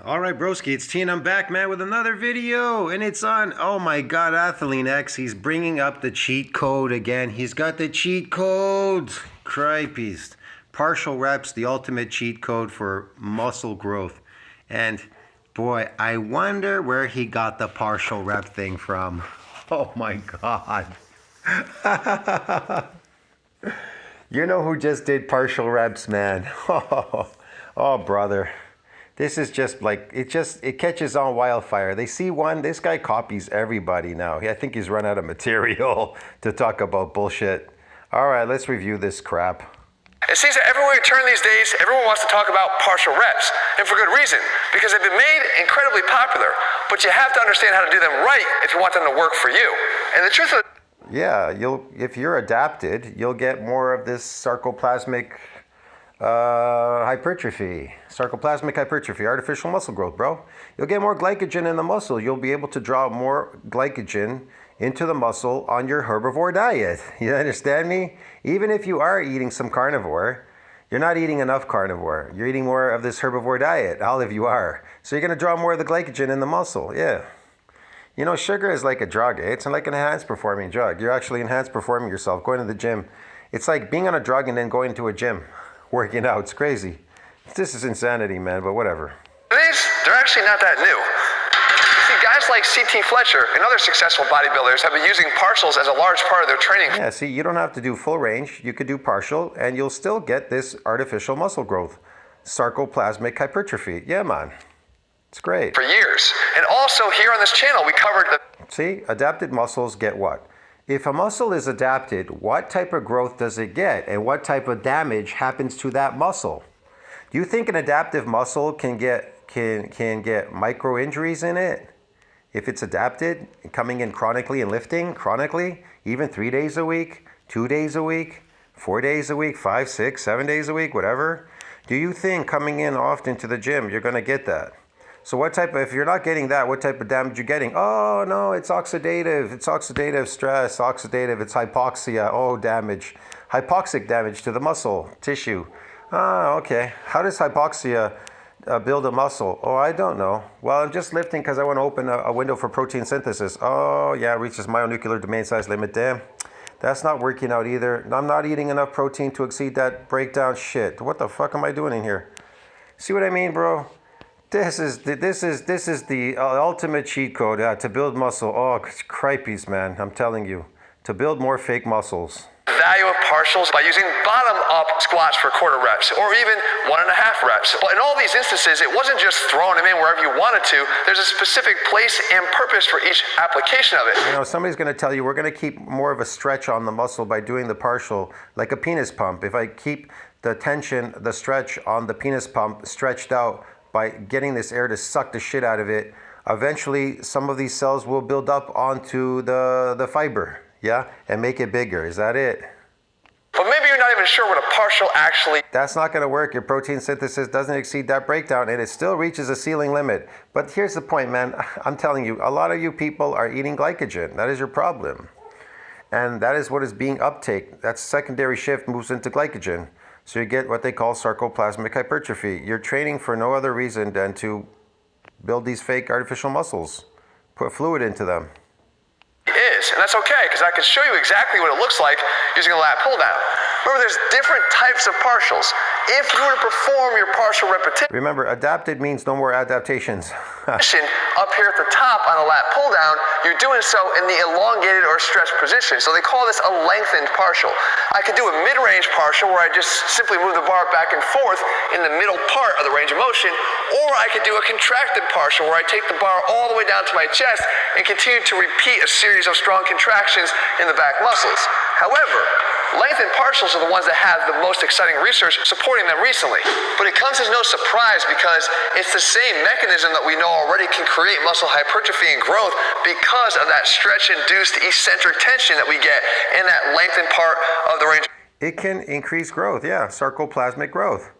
All right, broski, it's T and I'm back, man, with another video. And it's on, oh my God, Athlean-X. He's bringing up the cheat code again. He's got the cheat codes. Cripes. Partial reps, the ultimate cheat code for muscle growth. And boy, I wonder where he got the partial rep thing from. Oh my God. You know who just did partial reps, man? Oh, brother. This is just like, it catches on wildfire. They see one, this guy copies everybody now. I think he's run out of material to talk about bullshit. All right, let's review this crap. It seems that everywhere you turn these days, everyone wants to talk about partial reps, and for good reason, because they've been made incredibly popular. But you have to understand how to do them right if you want them to work for you. And the truth of Yeah, if you're adapted, you'll get more of this sarcoplasmic hypertrophy. Sarcoplasmic hypertrophy, artificial muscle growth, bro. You'll get more glycogen in the muscle. You'll be able to draw more glycogen into the muscle on your herbivore diet. You understand me? Even if you are eating some carnivore, you're not eating enough carnivore. You're eating more of this herbivore diet, all of you are. So you're going to draw more of the glycogen in the muscle, yeah. You know, sugar is like a drug. It's like an enhanced performing drug. You're actually enhanced performing yourself, going to the gym. It's like being on a drug and then going to a gym, working out. It's crazy. This is insanity, man, but whatever. they're actually not that new. See, guys like C.T. Fletcher and other successful bodybuilders have been using partials as a large part of their training. Yeah, see, you don't have to do full range. You could do partial, and you'll still get this artificial muscle growth. Sarcoplasmic hypertrophy. Yeah, man. It's great. For years. And also here on this channel, we covered the... See, adapted muscles get what? If a muscle is adapted, what type of growth does it get? And what type of damage happens to that muscle? Do you think an adaptive muscle can get micro injuries in it? If it's adapted, coming in chronically and lifting chronically, even 3 days a week, 2 days a week, 4 days a week, 5, 6, 7 days a week, whatever. Do you think coming in often to the gym, you're going to get that? So what type of, if you're not getting that, what type of damage you're getting? Oh, no, it's oxidative. It's oxidative stress, oxidative, it's hypoxia. Oh, damage. Hypoxic damage to the muscle tissue. Oh, okay. How does hypoxia build a muscle? Oh, I don't know. Well, I'm just lifting because I want to open a window for protein synthesis. Oh, yeah, it reaches myonuclear domain size limit. Damn. That's not working out either. I'm not eating enough protein to exceed that breakdown. Shit. What the fuck am I doing in here? See what I mean, bro? This is the ultimate cheat code to build muscle. Oh, cripes, man. I'm telling you. To build more fake muscles. Value of partials by using bottom-up squats for quarter reps or even 1.5 reps. But in all these instances, it wasn't just throwing them in wherever you wanted to. There's a specific place and purpose for each application of it. You know, somebody's going to tell you we're going to keep more of a stretch on the muscle by doing the partial, like a penis pump. If I keep the tension, the stretch on the penis pump stretched out by getting this air to suck the shit out of it, eventually some of these cells will build up onto the fiber. Yeah, and make it bigger. Is that it? But maybe you're not even sure what a partial actually... That's not going to work. Your protein synthesis doesn't exceed that breakdown, and it still reaches a ceiling limit. But here's the point, man. I'm telling you, a lot of you people are eating glycogen. That is your problem. And that is what is being uptake. That secondary shift moves into glycogen. So you get what they call sarcoplasmic hypertrophy. You're training for no other reason than to build these fake artificial muscles. Put fluid into them. And that's okay, because I can show you exactly what it looks like using a lat pull down. Remember, there's different types of partials. If you were to perform your partial repetition... Remember, adapted means no more adaptations. up here at the top on a lat pull down, you're doing so in the elongated or stretched position. So they call this a lengthened partial. I could do a mid-range partial where I just simply move the bar back and forth in the middle part of the range of motion, or I could do a contracted partial where I take the bar all the way down to my chest and continue to repeat a series of strong contractions in the back muscles. However, lengthened partials are the ones that have the most exciting research supporting them recently. But it comes as no surprise because it's the same mechanism that we know already can create muscle hypertrophy and growth because of that stretch-induced eccentric tension that we get in that lengthened part of the range. It can increase growth, yeah, sarcoplasmic growth.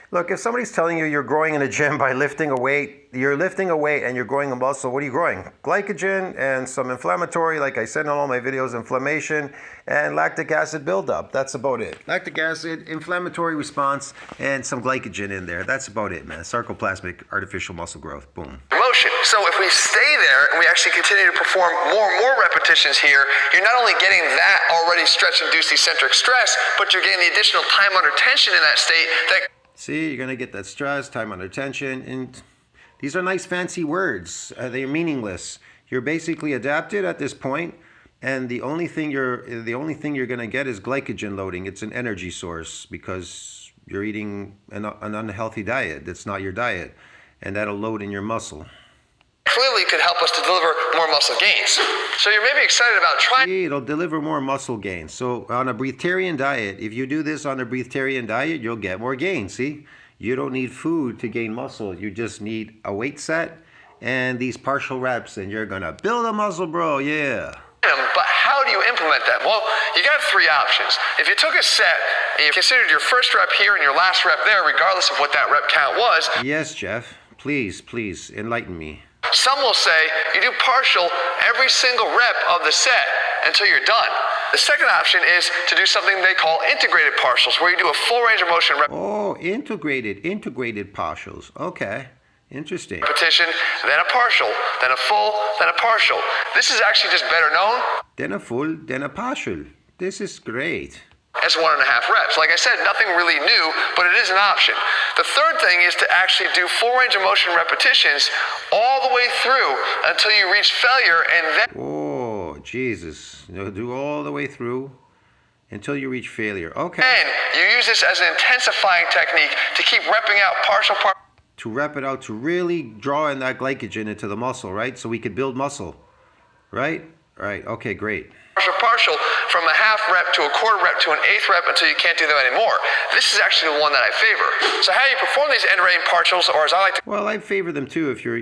Look, if somebody's telling you you're growing in a gym by lifting a weight, you're lifting a weight and you're growing a muscle, what are you growing? Glycogen and some inflammatory, like I said in all my videos, inflammation and lactic acid buildup. That's about it. Lactic acid, inflammatory response, and some glycogen in there. That's about it, man. Sarcoplasmic artificial muscle growth. Boom. Motion. So if we stay there and we actually continue to perform more and more repetitions here, you're not only getting that already stretch-induced eccentric stress, but you're getting the additional time under tension in that state that See, you're going to get that stress, time under tension, and these are nice fancy words. They're meaningless. You're basically adapted at this point, and the only thing you're going to get is glycogen loading. It's an energy source because you're eating an unhealthy diet. That's not your diet, and that'll load in your muscle. clearly could help us to deliver more muscle gains. So you're maybe excited about trying. It'll deliver more muscle gains. So on a breatharian diet, if you do this on a breatharian diet, you'll get more gains. See, you don't need food to gain muscle. You just need a weight set and these partial reps, and you're gonna build a muscle, bro. Yeah. But how do you implement that? Well, you got three options. If you took a set and you considered your first rep here and your last rep there, regardless of what that rep count was. Yes, Jeff. Please enlighten me. Some will say you do partial every single rep of the set until you're done. The second option is to do something they call integrated partials, where you do a full range of motion Oh, integrated partials. Okay. Interesting. repetition, then a partial, then a full, then a partial. This is actually just better known Then a full, then a partial. This is great. as 1.5 reps. Like I said, nothing really new, but it is an option. The third thing is to actually do full range of motion repetitions all the way through until you reach failure, and then Oh, Jesus. You'll do all the way through until you reach failure. Okay. you use this as an intensifying technique to keep repping out partial To rep it out, to really draw in that glycogen into the muscle, right? So we could build muscle, right? Right. Okay, great. partial from a half rep to a quarter rep to an eighth rep until you can't do them anymore. This is actually the one that I favor. So how you perform these end range partials, or as I like to Well, I favor them too if you're,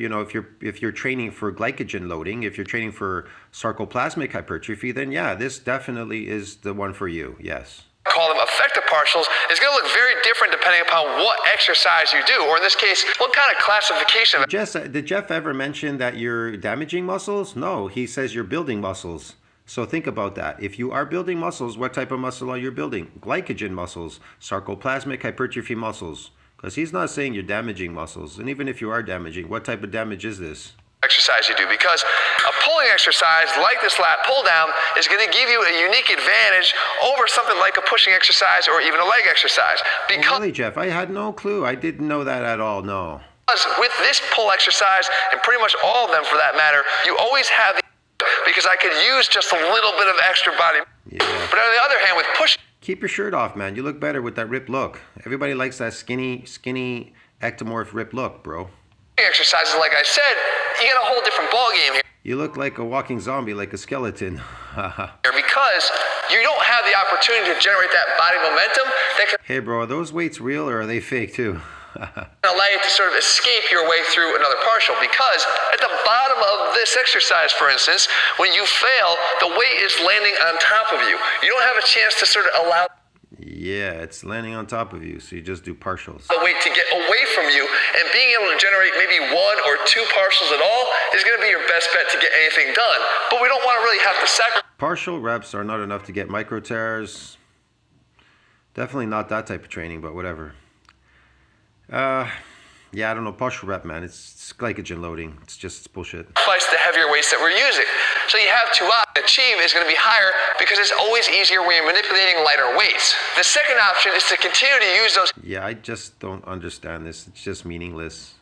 if you're training for glycogen loading, if you're training for sarcoplasmic hypertrophy, then yeah, this definitely is the one for you. Yes. call them effective partials, is going to look very different depending upon what exercise you do, or in this case, what kind of classification of Did Jeff ever mention that you're damaging muscles? No, he says you're building muscles. So think about that. If you are building muscles, what type of muscle are you building? Glycogen muscles, sarcoplasmic hypertrophy muscles. Because he's not saying you're damaging muscles. And even if you are damaging, what type of damage is this? exercise you do, because a pulling exercise like this lat pull down is going to give you a unique advantage over something like a pushing exercise or even a leg exercise. Because Really, Jeff? I had no clue. I didn't know that at all. No. with this pull exercise, and pretty much all of them for that matter, you always have the because I could use just a little bit of extra body. Yeah. But on the other hand, with pushing Keep your shirt off, man. You look better with that ripped look. Everybody likes that skinny, ectomorph ripped look, bro. exercises, like I said, you get a whole different ball game here. You look like a walking zombie, like a skeleton. Because you don't have the opportunity to generate that body momentum that can Hey, bro, are those weights real or are they fake too? allow you to sort of escape your way through another partial. Because at the bottom of this exercise, for instance, when you fail, the weight is landing on top of you. You don't have a chance to sort of allow Yeah, it's landing on top of you, so you just do partials. the weight to get away from you, and being able to generate maybe one or two partials at all is going to be your best bet to get anything done. But we don't want to really have to sacrifice. Partial reps are not enough to get micro tears. Definitely not that type of training, but whatever. Yeah, I don't know, partial rep, man. It's glycogen loading. It's bullshit. The heavier weights that we're using. So you have two options. Achieve is going to be higher because it's always easier when you're manipulating lighter weights. The second option is to continue to use those Yeah, I just don't understand this. It's just meaningless.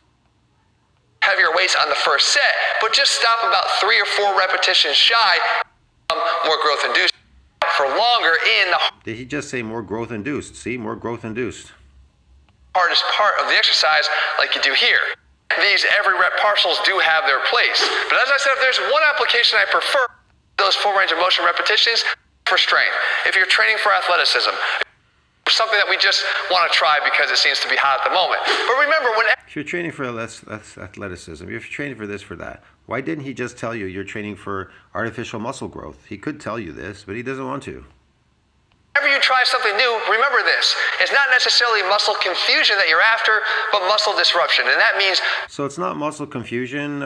heavier weights on the first set, but just stop about 3 or 4 repetitions shy, more growth induced for longer in the Did he just say more growth induced? See, more growth induced. hardest part of the exercise like you do here. These every rep partials do have their place. But as I said, if there's one application I prefer, those full range of motion repetitions for strength. If you're training for athleticism, something that we just want to try because it seems to be hot at the moment. But remember, when If you're training for athleticism, if you're training for this, for that, why didn't he just tell you you're training for artificial muscle growth? He could tell you this, but he doesn't want to. Whenever you try something new, remember this. It's not necessarily muscle confusion that you're after, but muscle disruption. And that means... So it's not muscle confusion.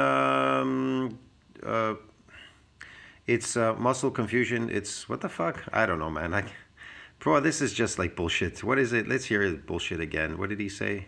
It's muscle confusion. It's... What the fuck? I don't know, man. Bro, this is just like bullshit. What is it? Let's hear his bullshit again. What did he say?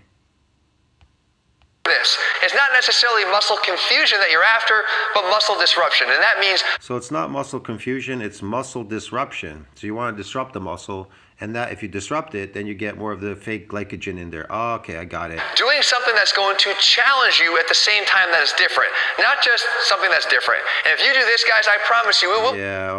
This. It's not necessarily muscle confusion that you're after, but muscle disruption. And that means... So it's not muscle confusion, it's muscle disruption. So you want to disrupt the muscle, and that if you disrupt it, then you get more of the fake glycogen in there. Oh, okay, I got it. doing something that's going to challenge you at the same time that is different. Not just something that's different. And if you do this, guys, I promise you, it will Yeah,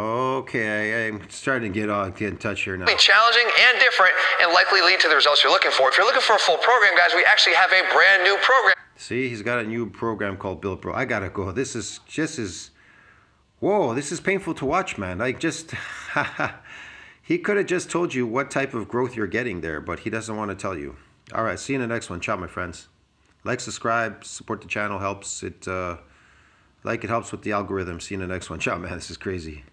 okay. I'm starting to get in touch here now. be challenging and different and likely lead to the results you're looking for. If you're looking for a full program, guys, we actually have a brand new program. See, he's got a new program called Built Bro. I gotta go. This is whoa, this is painful to watch, man. Like just he could have just told you what type of growth you're getting there, but he doesn't want to tell you. All right, see you in the next one. Ciao, my friends. Like, subscribe, support the channel helps. It helps with the algorithm. See you in the next one. Ciao, man. This is crazy.